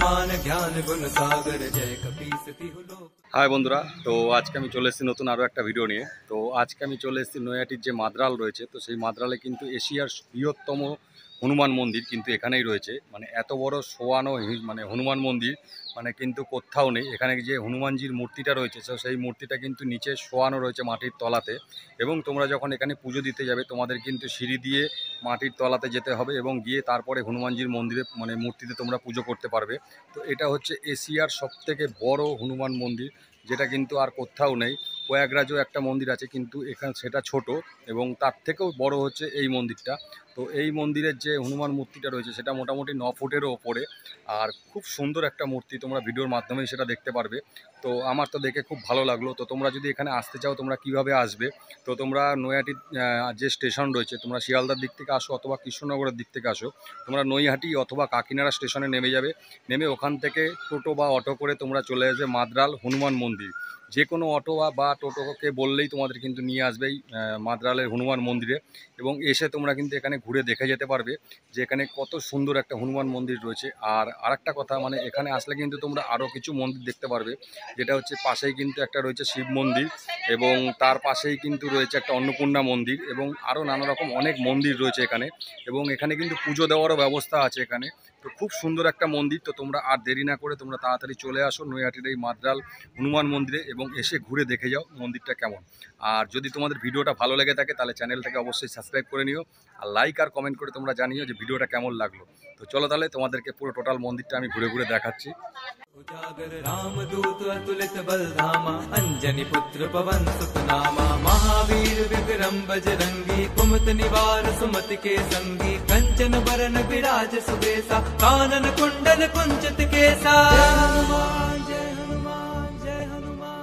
बर्तमान ज्ञान गुण सागर जय कपीसति हुलो। हाय बंधुरा, तो आज के चले एसेছি नतून आरो एक भिडियो निये। तो आज के चले एसेছি नৈহাটির যে মাদ্রাল রয়েছে, তো সেই মাদ্রালে কিন্তু এশিয়ার বৃহত্তম हनुमान मंदिर কিন্তু এখানেই রয়েছে। মানে এত বড় শোয়ানো মানে হনুমান মন্দির মানে কিন্তু কোথাও নেই। এখানে যে হনুমানজির মূর্তিটা রয়েছে সেই মূর্তিটা কিন্তু নিচে শোয়ানো রয়েছে মাটির তলাতে, এবং তোমরা যখন এখানে পুজো দিতে যাবে তোমাদের কিন্তু সিঁড়ি দিয়ে মাটির তলাতে যেতে হবে এবং গিয়ে তারপরে হনুমানজির মন্দিরে মানে মূর্তিতে তোমরা পুজো করতে পারবে। তো এটা হচ্ছে এশিয়ার সবথেকে বড় হনুমান মন্দির, যেটা কিন্তু আর কোথাও নেই। প্রয়াগরাজও একটা মন্দির আছে কিন্তু এখানে সেটা ছোট, এবং তার থেকেও বড় হচ্ছে এই মন্দিরটা। তো এই মন্দিরের যে হনুমান মূর্তিটা রয়েছে সেটা মোটামুটি 9 ফুটেরও ওপরে, আর খুব সুন্দর একটা মূর্তি, তোমরা ভিডিওর মাধ্যমেই সেটা দেখতে পারবে। তো আমার তো দেখে খুব ভালো লাগলো। তো তোমরা যদি এখানে আসতে চাও তোমরা কিভাবে আসবে, তো তোমরা নৈহাটির যে স্টেশন রয়েছে, তোমরা শিয়ালদার দিক থেকে আসো অথবা কৃষ্ণনগরের দিক থেকে আসো, তোমরা নৈহাটি অথবা কাকিনাড়া স্টেশনে নেমে যাবে। নেমে ওখান থেকে টোটো বা অটো করে তোমরা চলে আসবে মাদ্রাল হনুমান মন্দির। যে কোনো অটো বা টোটোকে বললেই তোমাদের কিন্তু নিয়ে আসবেই মাদ্রালের হনুমান মন্দিরে, এবং এসে তোমরা কিন্তু এখানে ঘুরে দেখে যেতে পারবে যে এখানে কত সুন্দর একটা হনুমান মন্দির রয়েছে। আর আরেকটা কথা, মানে এখানে আসলে কিন্তু তোমরা আরও কিছু মন্দির দেখতে পারবে, যেটা হচ্ছে পাশেই কিন্তু একটা রয়েছে শিব মন্দির, এবং তার পাশেই কিন্তু রয়েছে একটা অন্নপূর্ণা মন্দির, এবং আরও নানা রকম অনেক মন্দির রয়েছে এখানে, এবং এখানে কিন্তু পুজো দেওয়ারও ব্যবস্থা আছে এখানে। তো খুব সুন্দর একটা মন্দির। তো তোমরা আর দেরি না করে তোমরা তাড়াতাড়ি চলে আসো নৈহাটির এই মাদ্রাল হনুমান মন্দিরে এবং এসে ঘুরে দেখে যাও মন্দিরটা কেমন। আর যদি তোমাদের ভিডিওটা ভালো লেগে থাকে তাহলে চ্যানেলটাকে অবশ্যই সাবস্ক্রাইব করে নিও, আর লাইক আর কমেন্ট করে তোমরা জানিও যে ভিডিওটা কেমন লাগলো। তো চলো তাহলে তোমাদেরকে পুরো টোটাল মন্দিরটা আমি ঘুরে ঘুরে দেখাচ্ছি। उजागर रामदूत अतुलित बलधामा, अंजनी पुत्र पवन सुत नामा, महावीर विक्रम बजरंगी, कुमत निवार सुमति के संगी, कंचन बरन विराज सुबेसा, कानन कुंडल कुंचित केसा। जय हनुमान जय हनुमान जय हनुमान।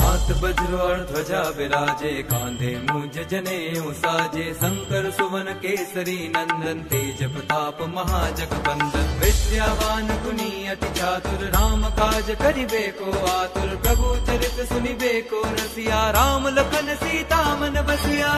हाथ वज्र और ध्वजा विराजे, कांधे मूंज जनेऊ साजे, शंकर सुवन केसरी नंदन, तेज प्रताप महाजगबंदन, विद्यावान गुणी अति चातुर, राम काज करिबे को आतुर, प्रभु चरित सुनिबे को रसिया, राम लखन सीता मन बसिया।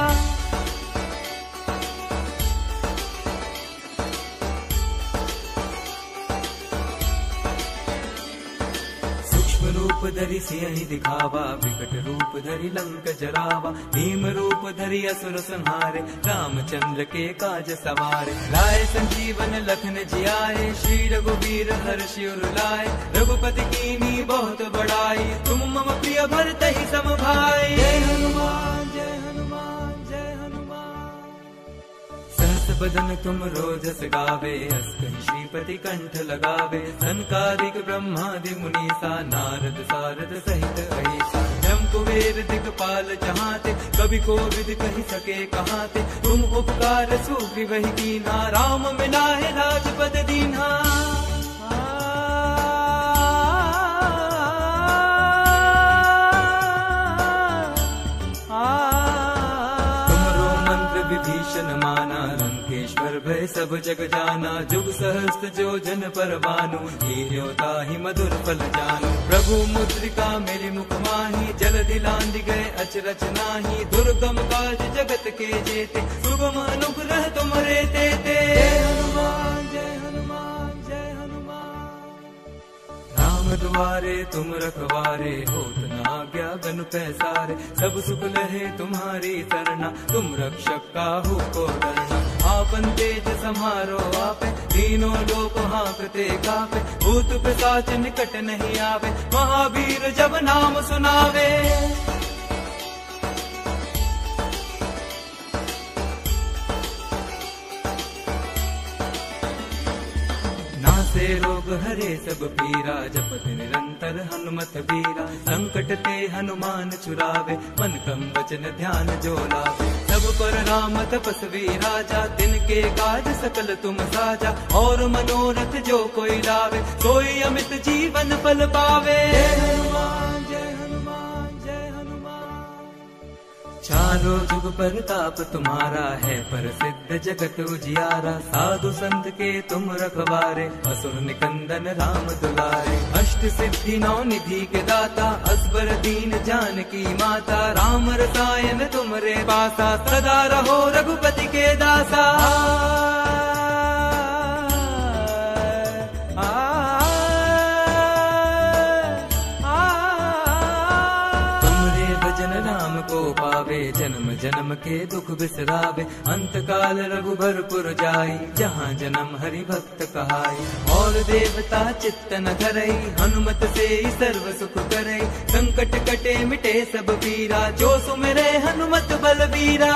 रूप धरि सियहि दिखावा, विकट रूप धरि लंक जरावा, भीम रूप धरि असुर संहारे, रामचंद्र के काज सवारे, लाए संजीवन लखन जियाए, श्री रघुवीर हर्षि उर लाए, रघुपति कीन्ही बहुत बड़ाई, तुम मम प्रिय भरतहि सम भाई। जय हनुमान जय हनुमान जय हनुमान। सहस बदन तुम रोजस गावे, हस कहि श्रीपति कंठ लगावे, सनकादिक ब्रह्मादि मुनीसा, नारद सारद सहित अहिसा, जम कुबेर दिगपाल जहाते, कवि कोविद कहि सके कहाते, तुम उपकार सूफी वही कीन्हा, राम मिलाए राजपद दीन्हा। विभीषण माना, लंकेश्वर भय सब जग जाना, जुग सहस्त्र जो जन पर भानु, हीरो ताहि मधुर फल जानु, प्रभु मुद्रिका मेरे मुख माही, जलधि लांघि गए अचरज नाही, दुर्गम काज जगत के जेते, सुगम अनुग्रह तुमरे तेते। जय हनुमान जय हनुमान जय हनुमान। राम द्वारे तुम रखवारे, होत न आज्ञा बिनु पैसारे, सब सुख लहे तुम्हारी सरना, तुम रक्षक काहू को डरना, आपन तेज सम्हारो आपे, तीनों लोक हाँकते कापे, भूत पिशाच निकट नहीं आवे, महावीर जब नाम सुनावे। नासे रोग हरे सब पीरा, जपत निरंतर हनुमत बीरा, संकट ते हनुमान छुड़ावे, मन क्रम वचन ध्यान जो लावे, सब पर राम तपस्वी राजा, तिनके काज सकल तुम साजा, और मनोरथ जो कोई लावे, सोई अमित जीवन फल पावे। जय हनुमान जय हनुमान जय हनुमान। चारों जुग परताप तुम्हारा है, प्रसिद्ध जगत उजियारा, साधु संत के तुम रखवारे, असुर निकंदन राम दुलारे, अष्ट सिद्धि नौ निधि के दाता, असबर दीन जानकी माता, राम रसायन तुमरे पासा, सदा रहो रघुपति के दासा। राम को पावे, जन्म जन्म के दुख बिसरावे। अंत काल रघुबरपुर जाई, जहाँ जन्म हरि भक्त कहाई। और देवता चित्त न धरई, हनुमत से सर्व सुख करई। संकट कटे मिटे सब पीरा, जो सुमिरे हनुमत बलबीरा।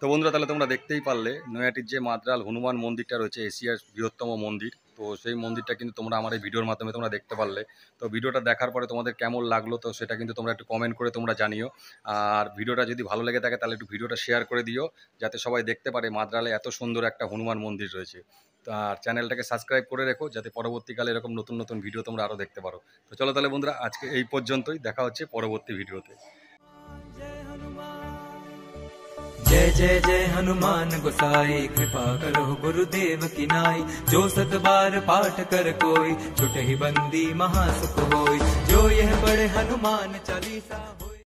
তো বন্ধুরা, তাহলে তোমরা দেখতেই পারলে নৈহাটির যে মাদ্রাল হনুমান মন্দিরটা রয়েছে, এশিয়ার বৃহত্তম মন্দির। তো সেই মন্দিরটা কিন্তু তোমরা আমার এই ভিডিওর মাধ্যমে তোমরা দেখতে পারলে। তো ভিডিওটা দেখার পরে তোমাদের কেমন লাগলো তো সেটা কিন্তু তোমরা একটু কমেন্ট করে তোমরা জানিও। আর ভিডিওটা যদি ভালো লেগে থাকে তাহলে একটু ভিডিওটা শেয়ার করে দিও, যাতে সবাই দেখতে পারে মাদ্রালে এত সুন্দর একটা হনুমান মন্দির রয়েছে। তো আর চ্যানেলটাকে সাবস্ক্রাইব করে রেখো, যাতে পরবর্তীকালে এরকম নতুন নতুন ভিডিও তোমরা আরও দেখতে পারো। তো চলো তাহলে বন্ধুরা, আজকে এই পর্যন্তই, দেখা হচ্ছে পরবর্তী ভিডিওতে। जय जय जय हनुमान गोसाई, कृपा करो गुरुदेव की नाई। जो 7 बार पाठ कर कोई, छुटहि बंदी महासुख होई। जो यह पढ़े हनुमान चालीसा।